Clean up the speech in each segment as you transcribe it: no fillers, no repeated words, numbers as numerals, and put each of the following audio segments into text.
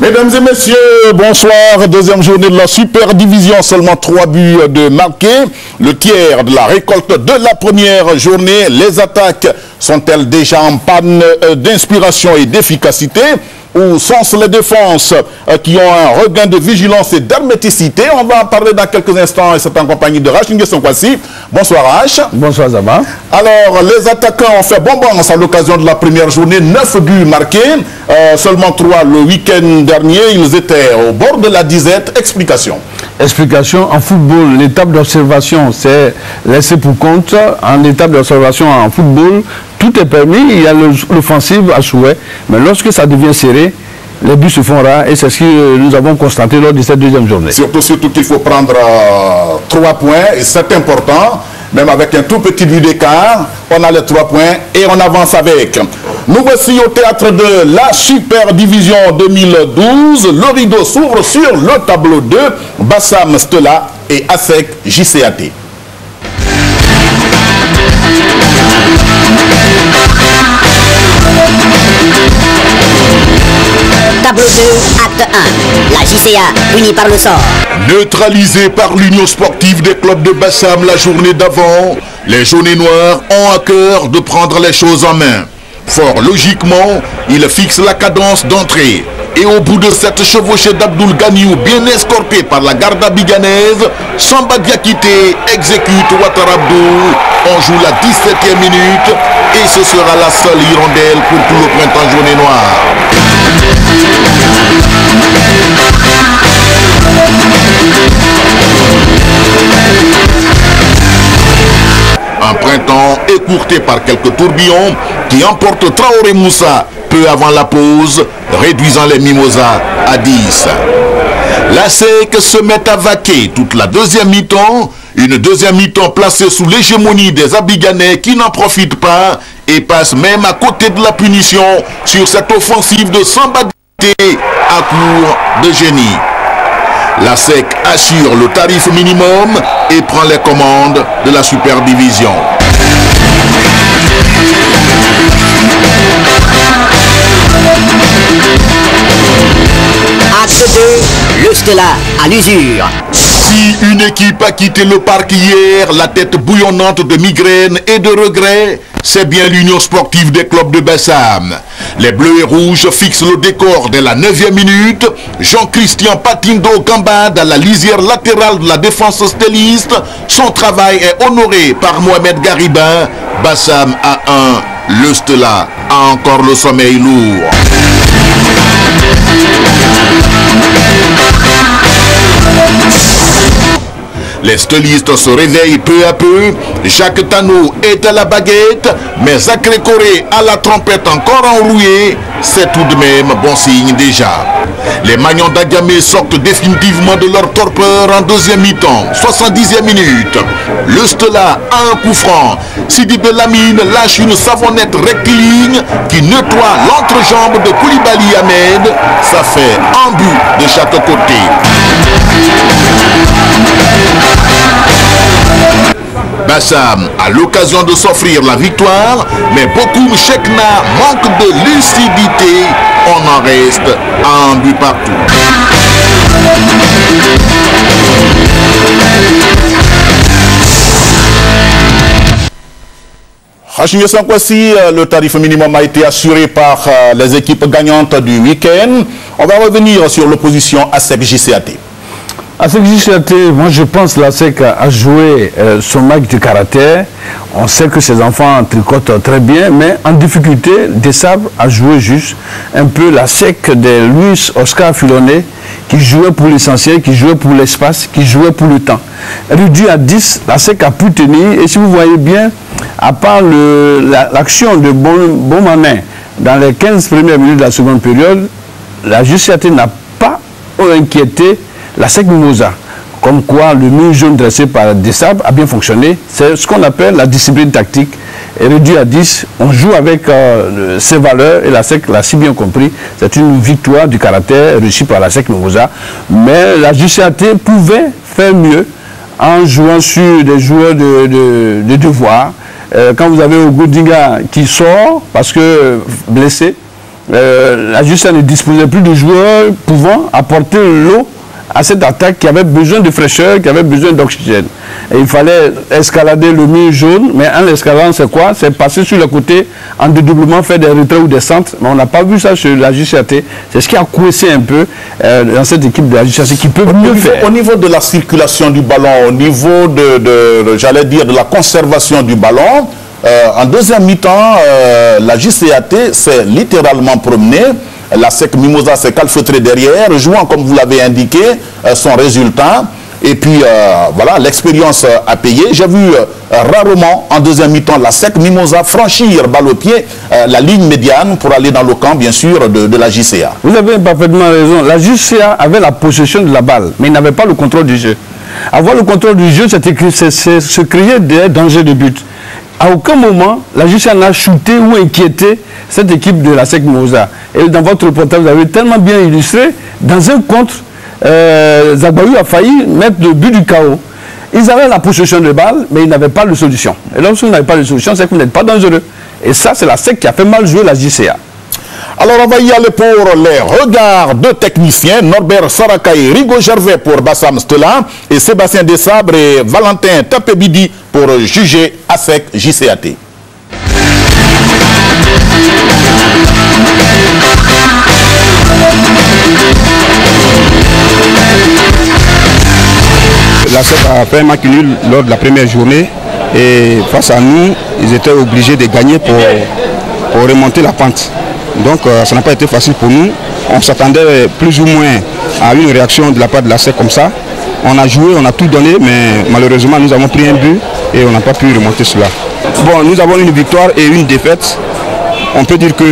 Mesdames et messieurs, bonsoir. Deuxième journée de la Super Division, seulement 3 buts de marqués. Le tiers de la récolte de la première journée. Les attaques sont-elles déjà en panne d'inspiration et d'efficacité? Ou sont-ce les défenses qui ont un regain de vigilance et d'herméticité? On va en parler dans quelques instants et c'est en compagnie de Rach Nguesson-Kwasi. Bonsoir Rach. Bonsoir Zaba. Alors, les attaquants ont fait bonbons à l'occasion de la première journée. 9 buts marqués, seulement 3 le week-end dernier. Ils étaient au bord de la disette. Explication. Explication, en football, l'étape d'observation, c'est laissé pour compte. En étape d'observation en football, tout est permis, il y a l'offensive à souhait. Mais lorsque ça devient serré, les buts se font rares et c'est ce que nous avons constaté lors de cette deuxième journée. Surtout qu'il faut prendre 3 points et c'est important. Même avec un tout petit but d'écart, on a les 3 points et on avance avec. Nous voici au théâtre de la Super Division 2012. Le rideau s'ouvre sur le tableau 2, Bassam Stella et ASEC JCAT. Tableau 2, acte 1. La JCA, unie par le sort. Neutralisé par l'Union sportive des clubs de Bassam la journée d'avant, les jaunes et noirs ont à cœur de prendre les choses en main. Fort logiquement, ils fixent la cadence d'entrée. Et au bout de cette chevauchée d'Abdoul Ganiou bien escortée par la garde abiganaise, Samba Diakité exécute Ouattarabdou. On joue la 17e minute et ce sera la seule hirondelle pour tout le printemps jaune et noir. Un printemps écourté par quelques tourbillons qui emportent Traoré Moussa peu avant la pause, réduisant les mimosas à 10. La SEC se met à vaquer toute la deuxième mi-temps, une deuxième mi-temps placée sous l'hégémonie des Abiganais qui n'en profitent pas et passent même à côté de la punition sur cette offensive de Samba Diakité à court de génie. La SEC assure le tarif minimum et prend les commandes de la Super Division. Acte 2, le Stella à l'usure. Si une équipe a quitté le parc hier, la tête bouillonnante de migraines et de regrets, c'est bien l'Union sportive des clubs de Bassam. Les Bleus et Rouges fixent le décor dès la 9e minute. Jean-Christian Patindo gambade à la lisière latérale de la défense stelliste. Son travail est honoré par Mohamed Garibin. Bassam à 1, le Stella a encore le sommeil lourd. Les stellistes se réveillent peu à peu. Jacques Tano est à la baguette, mais Zachary Coré à la trompette encore enrouée. C'est tout de même bon signe déjà. Les Magnons d'Agamé sortent définitivement de leur torpeur en deuxième mi-temps, 70e minute. Le Stella a un coup franc. Sidi Bellamine lâche une savonnette rectiligne qui nettoie l'entrejambe de Koulibaly Ahmed. Ça fait un but de chaque côté. Bassam a l'occasion de s'offrir la victoire, mais Bokoum Chekna manque de lucidité. On en reste à un but partout. Kwasi, le tarif minimum a été assuré par les équipes gagnantes du week-end. On va revenir sur l'opposition ASEC JCAT. ASEC JCAT, moi je pense que l'ASEC a joué son match de caractère. On sait que ses enfants tricotent très bien, mais en difficulté, Dessabre a joué juste un peu l'ASEC de Luis Oscar Filonné, qui jouait pour l'essentiel, qui jouait pour l'espace, qui jouait pour le temps. Réduit à 10, l'ASEC a pu tenir, et si vous voyez bien, à part l'action de Bonmanin dans les 15 premières minutes de la seconde période, la JCAT n'a pas inquiété l'ASEC Mimosa. Comme quoi le mur jaune dressé par Dessabre a bien fonctionné. C'est ce qu'on appelle la discipline tactique. Et réduit à 10, on joue avec ses valeurs et l'ASEC l'a si bien compris. C'est une victoire du caractère réussie par l'ASEC Mimosa. Mais la JCAT pouvait faire mieux en jouant sur des joueurs de devoir. Quand vous avez Ogodinga qui sort parce que blessé, la Jussia ne disposait plus de joueurs pouvant apporter l'eau à cette attaque qui avait besoin de fraîcheur, qui avait besoin d'oxygène. Et il fallait escalader le mur jaune, mais en l'escaladant, c'est quoi? C'est passer sur le côté en dédoublement, faire des retraits ou des centres. Mais on n'a pas vu ça sur la JCAT. C'est ce qui a coincé un peu dans cette équipe de la JCAT, qui peut mieux faire. Au niveau de la circulation du ballon, au niveau j'allais dire, de la conservation du ballon, en deuxième mi-temps, la JCAT s'est littéralement promenée. La SEC Mimosa s'est calfeutrée derrière, jouant comme vous l'avez indiqué, son résultat. Et puis voilà, l'expérience a payé. J'ai vu rarement en deuxième mi-temps la SEC Mimosa franchir balle au pied la ligne médiane pour aller dans le camp, bien sûr, de la JCA. Vous avez parfaitement raison. La JCA avait la possession de la balle, mais il n'avait pas le contrôle du jeu. Avoir le contrôle du jeu, c'est se créer des dangers de but. À aucun moment, la JCA n'a shooté ou inquiété cette équipe de la SEC Mimosa. Et dans votre reportage, vous avez tellement bien illustré, dans un contre, Zagbayou a failli mettre le but du chaos. Ils avaient la possession de balle, mais ils n'avaient pas de solution. Et lorsque vous n'avez pas de solution, c'est que vous n'êtes pas dangereux. Et ça, c'est la SEC qui a fait mal jouer la JCA. Alors on va y aller pour les regards de techniciens. Norbert Sarakaï, Rigo Gervais pour Bassam Stella et Sébastien Desabre et Valentin Tapebidi pour juger ASEC JCAT. La SEC a fait un match nul lors de la première journée et face à nous, ils étaient obligés de gagner pour remonter la pente. Donc ça n'a pas été facile pour nous. On s'attendait plus ou moins à une réaction de la part de la SEC comme ça. On a joué, on a tout donné, mais malheureusement nous avons pris un but et on n'a pas pu remonter cela. Bon, nous avons une victoire et une défaite. On peut dire que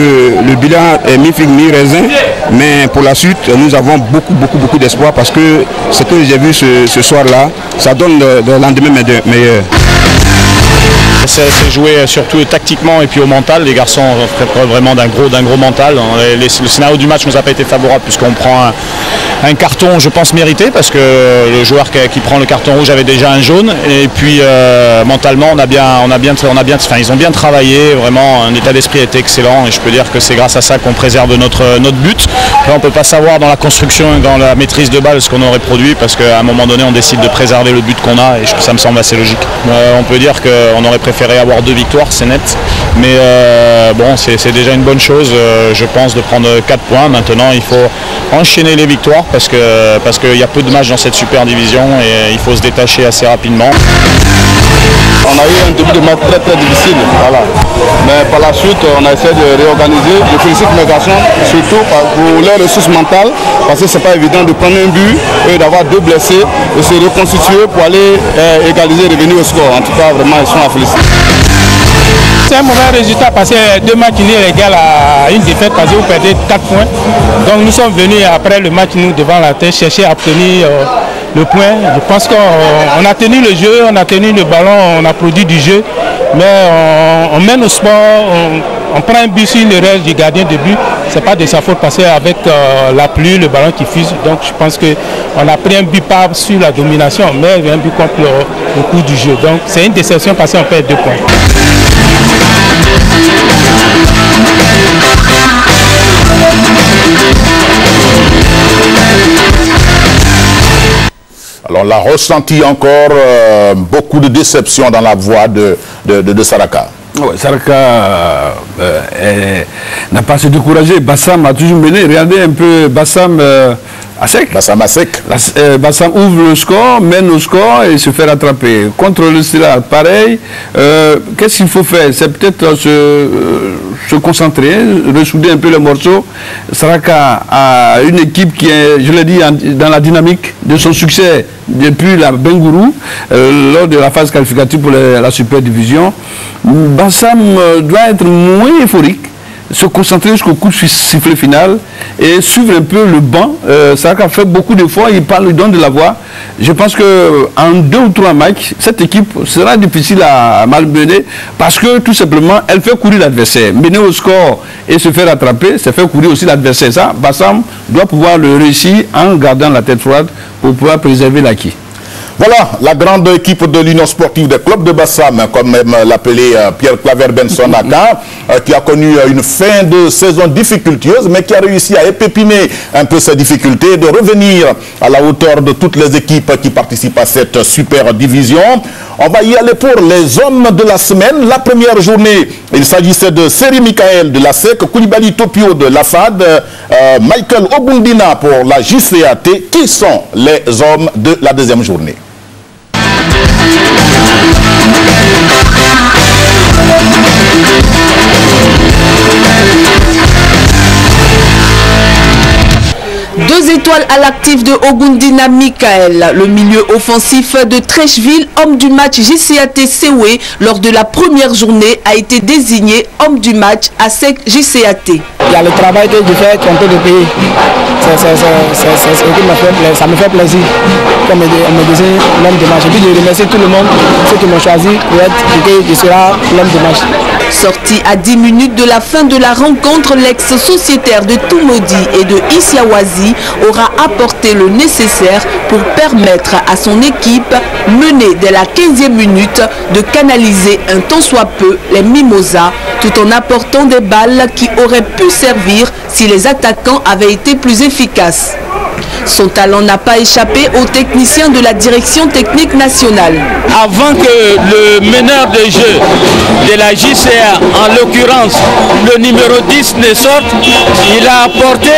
le bilan est mi-figue, mi-raisin, mais pour la suite, nous avons beaucoup d'espoir parce que ce que j'ai vu ce soir-là, ça donne le lendemain meilleur. C'est joué surtout tactiquement et puis au mental. Les garçons ont fait preuve vraiment d'un gros mental. Le scénario du match ne nous a pas été favorable puisqu'on prend un carton, je pense, mérité parce que le joueur qui prend le carton rouge avait déjà un jaune. Et puis mentalement, ils ont bien travaillé. Vraiment, un état d'esprit était excellent et je peux dire que c'est grâce à ça qu'on préserve notre but. Là, on ne peut pas savoir dans la construction et dans la maîtrise de balle ce qu'on aurait produit parce qu'à un moment donné, on décide de préserver le but qu'on a et ça me semble assez logique. On peut dire qu'on aurait préféré avoir 2 victoires, c'est net, mais bon, c'est déjà une bonne chose, je pense, de prendre 4 points. Maintenant, il faut enchaîner les victoires parce qu'il y a peu de matchs dans cette super division et il faut se détacher assez rapidement. On a eu un début de match très difficile, voilà. Mais par la suite, on a essayé de réorganiser. Je félicite mes garçons, surtout pour leurs ressources mentales, parce que c'est pas évident de prendre un but et d'avoir 2 blessés et se reconstituer pour aller égaliser et revenir au score. En tout cas, vraiment, ils sont à féliciter. C'est un mauvais résultat parce que 2 matchs nuls égale à une défaite parce que vous perdez 4 points. Donc nous sommes venus après le match, nous devant la tête, chercher à obtenir le point. Je pense qu'on a tenu le jeu, on a tenu le ballon, on a produit du jeu, mais on mène au sport, on prend un but sur une erreur du gardien de but. C'est pas de sa faute parce qu'avec la pluie, le ballon qui fuse. Donc je pense qu'on a pris un but pas sur la domination, mais un but contre le coup du jeu. Donc c'est une déception parce qu'on perd 2 points. Alors on l'a ressenti encore beaucoup de déception dans la voix de Saraka. Ouais, Saraka n'a pas se découragé. Bassam a toujours mené. Regardez un peu Bassam ASEC. Bassam ASEC. Bassam ouvre le score, mène au score et se fait rattraper. Contre le Stella, pareil. Qu'est-ce qu'il faut faire? C'est peut-être se concentrer, ressouder un peu le morceau. Saraka a une équipe qui est, je l'ai dit, dans la dynamique de son succès depuis la Bengourou, lors de la phase qualificative pour la Super Division. Bassam doit être moins euphorique, se concentrer jusqu'au coup de sifflet final et suivre un peu le banc. Saraka fait beaucoup d'efforts, il donne de la voix. Je pense qu'en 2 ou 3 matchs, cette équipe sera difficile à malmener parce que tout simplement, elle fait courir l'adversaire. Mener au score et se faire rattraper, ça fait courir aussi l'adversaire. Ça, Bassam doit pouvoir le réussir en gardant la tête froide pour pouvoir préserver l'acquis. Voilà la grande équipe de l'Union sportive des clubs de Bassam, comme même l'appelait Pierre Claver Benson Aka, qui a connu une fin de saison difficultueuse, mais qui a réussi à épépiner un peu ses difficultés et de revenir à la hauteur de toutes les équipes qui participent à cette super division. On va y aller pour les hommes de la semaine. La première journée, il s'agissait de Seri Michael de la SEC, Koulibaly Topio de la FAD, Michael Obundina pour la JCAT. Qui sont les hommes de la deuxième journée? Deux étoiles à l'actif de Ogundina Michael, le milieu offensif de Trècheville, homme du match JCAT Sewe lors de la première journée, a été désigné homme du match à SEC JCAT. Il y a le travail que je fais contre le pays. Ça me fait plaisir. Comme on me désigne l'homme de match. Et puis je remercie tout le monde, ceux qui m'ont choisi pour être et je serai l'homme de match. Sorti à 10 minutes de la fin de la rencontre, l'ex-sociétaire de Toumoudi et de Isiawazi aura apporté le nécessaire pour permettre à son équipe, menée dès la 15e minute, de canaliser un tant soit peu les Mimosas, tout en apportant des balles qui auraient pu servir si les attaquants avaient été plus efficaces. Son talent n'a pas échappé aux techniciens de la direction technique nationale. Avant que le meneur de jeu de la JCA, en l'occurrence le numéro 10, ne sorte, il a apporté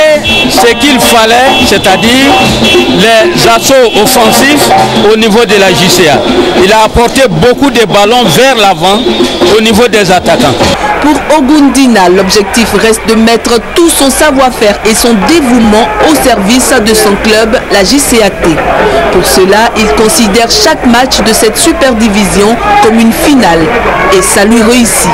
ce qu'il fallait, c'est-à-dire les assauts offensifs au niveau de la JCA. Il a apporté beaucoup de ballons vers l'avant au niveau des attaquants. Pour Ogundina, l'objectif reste de mettre tout son savoir-faire et son dévouement au service de son club, la JCAT. Pour cela, il considère chaque match de cette super division comme une finale et ça lui réussit.